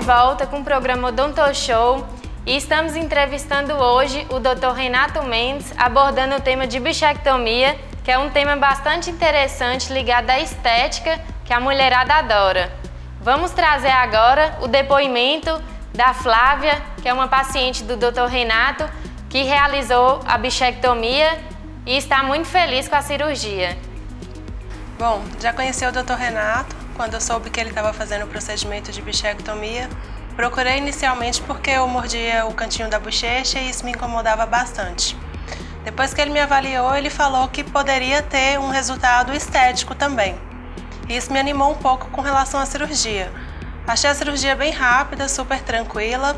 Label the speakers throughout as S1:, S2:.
S1: volta com o programa Odonto Show e estamos entrevistando hoje o Dr. Renato Mendes, abordando o tema de bichectomia, que é um tema bastante interessante ligado à estética que a mulherada adora. Vamos trazer agora o depoimento da Flávia, que é uma paciente do Dr. Renato, que realizou a bichectomia e está muito feliz com a cirurgia.
S2: Bom, já conheci o Dr. Renato. Quando eu soube que ele estava fazendo o procedimento de bichectomia, procurei inicialmente porque eu mordia o cantinho da bochecha e isso me incomodava bastante. Depois que ele me avaliou, ele falou que poderia ter um resultado estético também. Isso me animou um pouco com relação à cirurgia. Achei a cirurgia bem rápida, super tranquila.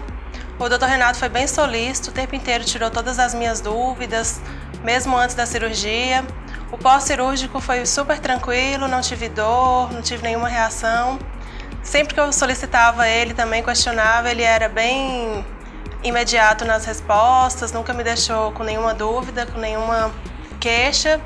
S2: O Dr. Renato foi bem solícito, o tempo inteiro tirou todas as minhas dúvidas, mesmo antes da cirurgia. O pós-cirúrgico foi super tranquilo, não tive dor, não tive nenhuma reação. Sempre que eu solicitava ele, também questionava, ele era bem imediato nas respostas, nunca me deixou com nenhuma dúvida, com nenhuma queixa.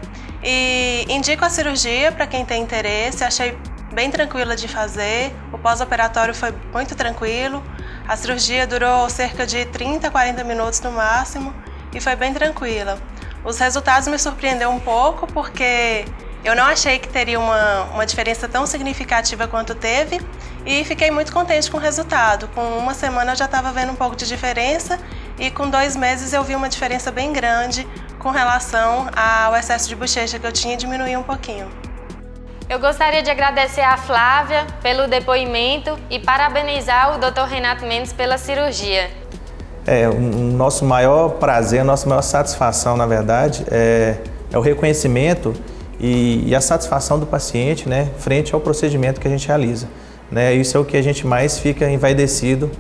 S2: E indico a cirurgia para quem tem interesse, achei bem tranquila de fazer. O pós-operatório foi muito tranquilo. A cirurgia durou cerca de 30, 40 minutos no máximo e foi bem tranquila. Os resultados me surpreenderam um pouco porque eu não achei que teria uma diferença tão significativa quanto teve e fiquei muito contente com o resultado. Com uma semana eu já estava vendo um pouco de diferença e com 2 meses eu vi uma diferença bem grande com relação ao excesso de bochecha que eu tinha, diminuir um pouquinho.
S1: Eu gostaria de agradecer a Flávia pelo depoimento e parabenizar o Dr. Renato Mendes pela cirurgia.
S3: O nosso maior prazer, a nossa maior satisfação, na verdade, é o reconhecimento e a satisfação do paciente, né, frente ao procedimento que a gente realiza. Né? Isso é o que a gente mais fica envaidecido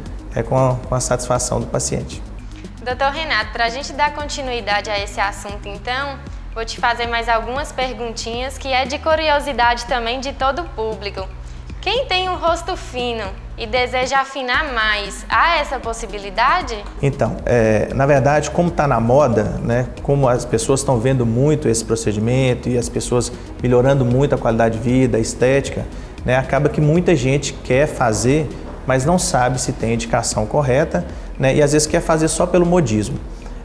S3: com a satisfação do paciente.
S1: Dr. Renato, para a gente dar continuidade a esse assunto, então, vou te fazer mais algumas perguntinhas que é de curiosidade também de todo o público. Quem tem um rosto fino e deseja afinar mais, há essa possibilidade?
S3: Então, na verdade, como está na moda, né, como as pessoas estão vendo muito esse procedimento e as pessoas melhorando muito a qualidade de vida, a estética, né, acaba que muita gente quer fazer, mas não sabe se tem a indicação correta, né, e às vezes quer fazer só pelo modismo.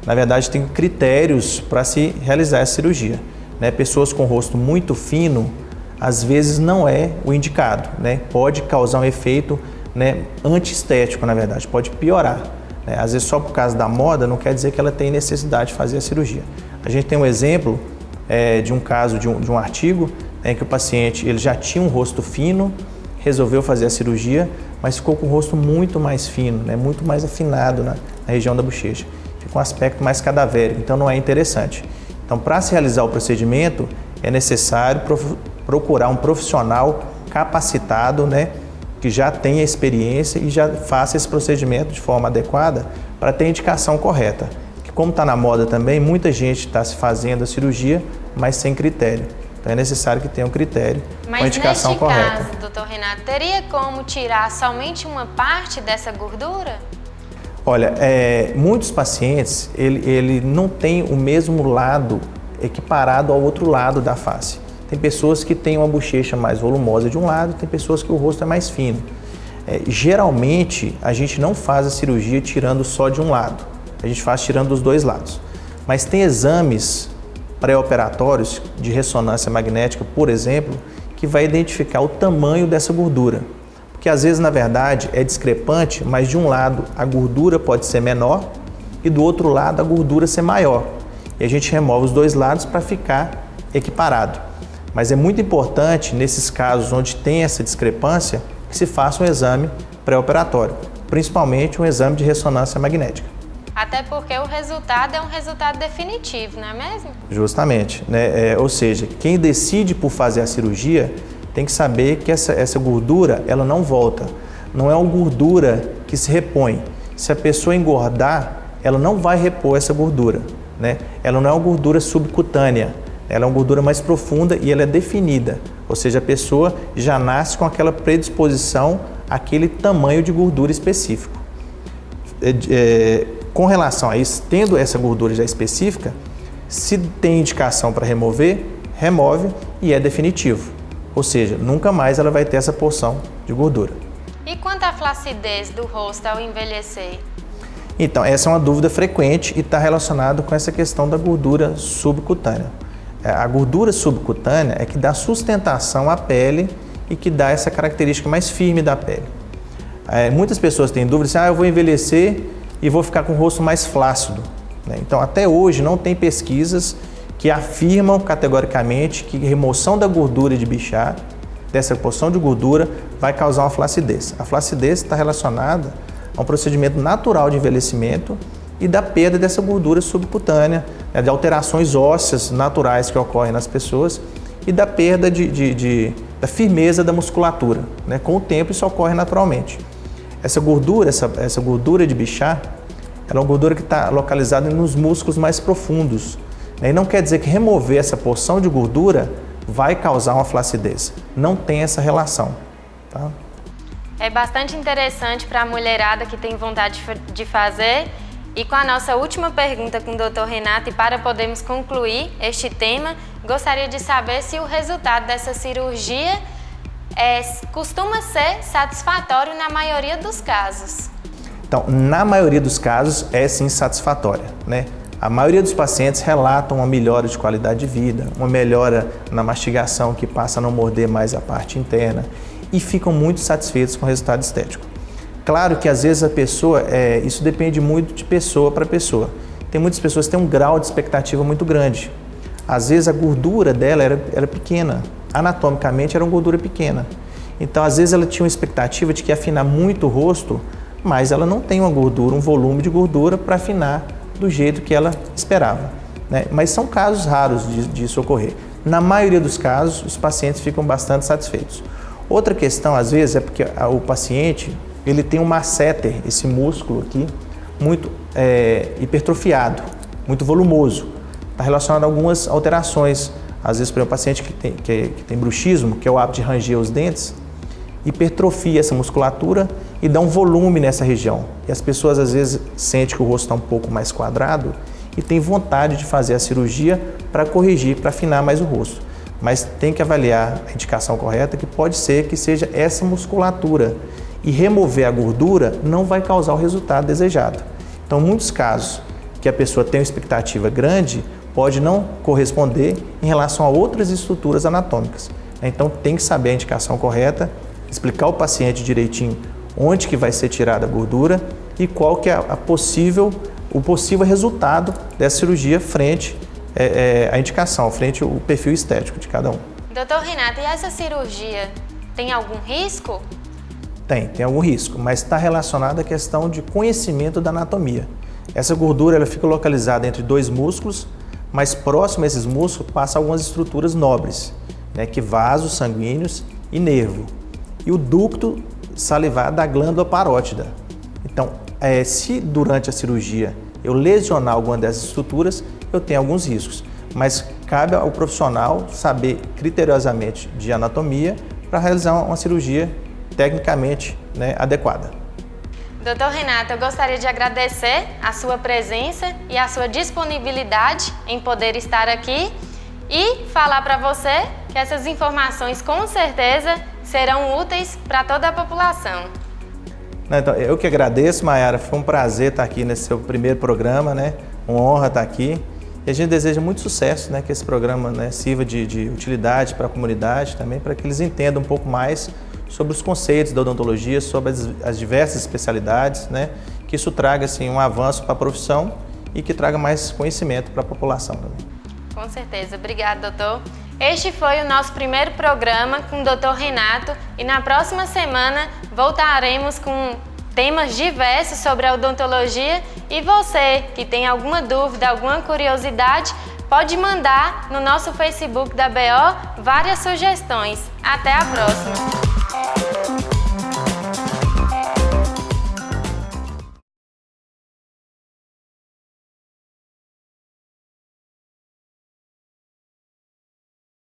S3: Na verdade, tem critérios para se realizar essa cirurgia. Né? Pessoas com rosto muito fino, às vezes não é o indicado, né? Pode causar um efeito, né, antiestético, na verdade, pode piorar. Né? Às vezes só por causa da moda não quer dizer que ela tem necessidade de fazer a cirurgia. A gente tem um exemplo de um caso, de um artigo, em que o paciente ele já tinha um rosto fino, resolveu fazer a cirurgia, mas ficou com o rosto muito mais fino, né, muito mais afinado na região da bochecha. Fica um aspecto mais cadavérico, então não é interessante. Então, para se realizar o procedimento, é necessário procurar um profissional capacitado, né, que já tenha experiência e já faça esse procedimento de forma adequada para ter a indicação correta. Que como está na moda também, muita gente está se fazendo a cirurgia, mas sem critério. Então é necessário que tenha um critério com a indicação correta.
S1: Mas neste caso, doutor Renato, teria como tirar somente uma parte dessa gordura?
S3: Olha, muitos pacientes, ele não tem o mesmo lado equiparado ao outro lado da face. Tem pessoas que têm uma bochecha mais volumosa de um lado, tem pessoas que o rosto é mais fino. Geralmente, a gente não faz a cirurgia tirando só de um lado, a gente faz tirando dos 2 lados. Mas tem exames pré-operatórios de ressonância magnética, por exemplo, que vai identificar o tamanho dessa gordura. Porque às vezes, na verdade, é discrepante, mas de um lado a gordura pode ser menor e do outro lado a gordura ser maior. E a gente remove os 2 lados para ficar equiparado. Mas é muito importante, nesses casos onde tem essa discrepância, que se faça um exame pré-operatório, principalmente um exame de ressonância magnética.
S1: Até porque o resultado é um resultado definitivo, não é mesmo?
S3: Justamente, né? Ou seja, quem decide por fazer a cirurgia tem que saber que essa gordura ela não volta. Não é uma gordura que se repõe. Se a pessoa engordar, ela não vai repor essa gordura. Né? Ela não é uma gordura subcutânea, ela é uma gordura mais profunda e ela é definida. Ou seja, a pessoa já nasce com aquela predisposição àquele tamanho de gordura específico. Com relação a isso, tendo essa gordura já específica, se tem indicação para remover, remove e é definitivo. Ou seja, nunca mais ela vai ter essa porção de gordura.
S1: E quanto à flacidez do rosto ao envelhecer?
S3: Então, essa é uma dúvida frequente e está relacionada com essa questão da gordura subcutânea. A gordura subcutânea é que dá sustentação à pele e que dá essa característica mais firme da pele. Muitas pessoas têm dúvida assim, eu vou envelhecer e vou ficar com o rosto mais flácido. Então, até hoje não tem pesquisas que afirmam categoricamente que remoção da gordura de Bichat, dessa porção de gordura, vai causar uma flacidez. A flacidez está relacionada a um procedimento natural de envelhecimento e da perda dessa gordura subcutânea, de alterações ósseas naturais que ocorrem nas pessoas e da perda da firmeza da musculatura. Com o tempo isso ocorre naturalmente. Essa gordura de Bichat, ela é uma gordura que está localizada nos músculos mais profundos. E não quer dizer que remover essa porção de gordura vai causar uma flacidez. Não tem essa relação. Tá?
S1: É bastante interessante para a mulherada que tem vontade de fazer. E com a nossa última pergunta com o Dr. Renato, e para podermos concluir este tema, gostaria de saber se o resultado dessa cirurgia costuma ser satisfatório na maioria dos casos.
S3: Então, na maioria dos casos, é sim satisfatória, A maioria dos pacientes relatam uma melhora de qualidade de vida, uma melhora na mastigação que passa a não morder mais a parte interna e ficam muito satisfeitos com o resultado estético. Claro que às vezes a pessoa, isso depende muito de pessoa para pessoa. Tem muitas pessoas que têm um grau de expectativa muito grande. Às vezes a gordura dela era pequena, anatomicamente era uma gordura pequena. Então às vezes ela tinha uma expectativa de que ia afinar muito o rosto, mas ela não tem uma gordura, um volume de gordura para afinar do jeito que ela esperava. Mas são casos raros disso ocorrer. Na maioria dos casos, os pacientes ficam bastante satisfeitos. Outra questão, às vezes, é porque o paciente ele tem um masseter, esse músculo aqui, muito hipertrofiado, muito volumoso. Está relacionado a algumas alterações. Às vezes, para o paciente que tem bruxismo, que é o hábito de ranger os dentes, hipertrofia essa musculatura e dá um volume nessa região. E as pessoas às vezes sentem que o rosto está um pouco mais quadrado e tem vontade de fazer a cirurgia para corrigir, para afinar mais o rosto. Mas tem que avaliar a indicação correta, que pode ser que seja essa musculatura. E remover a gordura não vai causar o resultado desejado. Então, em muitos casos que a pessoa tem uma expectativa grande, pode não corresponder em relação a outras estruturas anatômicas. Então, tem que saber a indicação correta, explicar ao paciente direitinho onde que vai ser tirada a gordura e qual que é o possível resultado dessa cirurgia frente à indicação, frente ao perfil estético de cada um.
S1: Doutor Renato, e essa cirurgia tem algum risco?
S3: Tem algum risco, mas está relacionado à questão de conhecimento da anatomia. Essa gordura ela fica localizada entre dois músculos, mas próximo a esses músculos passa algumas estruturas nobres, que vasos sanguíneos e nervo. E o ducto salivar da glândula parótida. Então, se durante a cirurgia eu lesionar alguma dessas estruturas, eu tenho alguns riscos. Mas cabe ao profissional saber criteriosamente de anatomia para realizar uma cirurgia tecnicamente adequada.
S1: Doutor Renato, eu gostaria de agradecer a sua presença e a sua disponibilidade em poder estar aqui e falar para você que essas informações com certeza serão úteis para toda a população.
S3: Então, eu que agradeço, Mayara, foi um prazer estar aqui nesse seu primeiro programa, uma honra estar aqui. E a gente deseja muito sucesso, que esse programa sirva de utilidade para a comunidade também, para que eles entendam um pouco mais sobre os conceitos da odontologia, sobre as diversas especialidades, que isso traga assim, um avanço para a profissão e que traga mais conhecimento para a população também.
S1: Com certeza. Obrigada, doutor. Este foi o nosso primeiro programa com o Dr. Renato e na próxima semana voltaremos com temas diversos sobre a odontologia e você que tem alguma dúvida, alguma curiosidade, pode mandar no nosso Facebook da BO várias sugestões. Até a próxima!